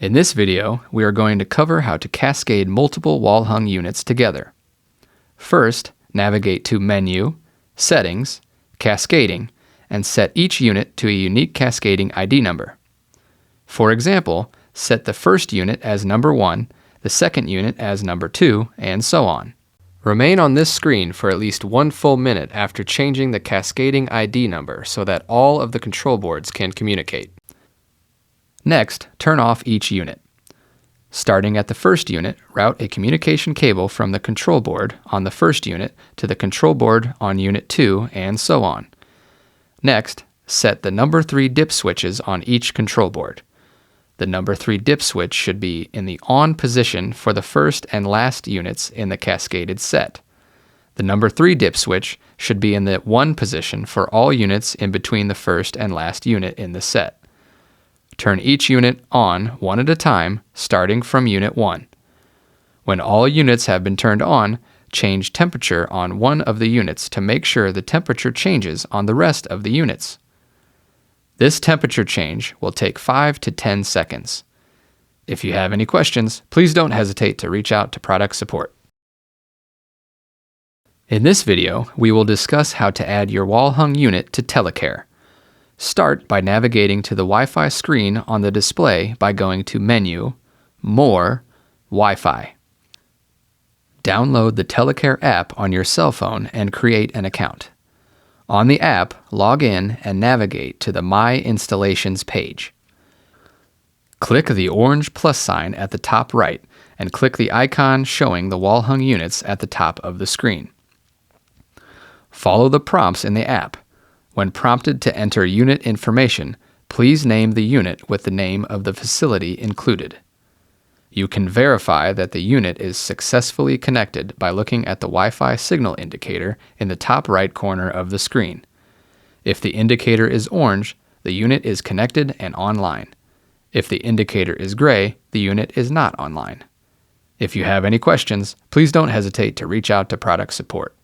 In this video, we are going to cover how to cascade multiple wall-hung units together. First, navigate to Menu, Settings, Cascading, and set each unit to a unique cascading ID number. For example, set the first unit as number 1, the second unit as number 2, and so on. Remain on this screen for at least 1 full minute after changing the cascading ID number so that all of the control boards can communicate. Next, turn off each unit. Starting at the first unit, route a communication cable from the control board on the first unit to the control board on unit 2, and so on. Next, set the number 3 dip switches on each control board. The number 3 dip switch should be in the on position for the first and last units in the cascaded set. The number 3 dip switch should be in the 1 position for all units in between the first and last unit in the set. Turn each unit on one at a time, starting from unit 1. When all units have been turned on, change temperature on one of the units to make sure the temperature changes on the rest of the units. This temperature change will take 5 to 10 seconds. If you have any questions, please don't hesitate to reach out to product support. In this video, we will discuss how to add your wall-hung unit to Telecare. Start by navigating to the Wi-Fi screen on the display by going to Menu, More, Wi-Fi. Download the Telecare app on your cell phone and create an account. On the app, log in and navigate to the My Installations page. Click the orange plus sign at the top right and click the icon showing the wall-hung units at the top of the screen. Follow the prompts in the app. When prompted to enter unit information, please name the unit with the name of the facility included. You can verify that the unit is successfully connected by looking at the Wi-Fi signal indicator in the top right corner of the screen. If the indicator is orange, the unit is connected and online. If the indicator is gray, the unit is not online. If you have any questions, please don't hesitate to reach out to product support.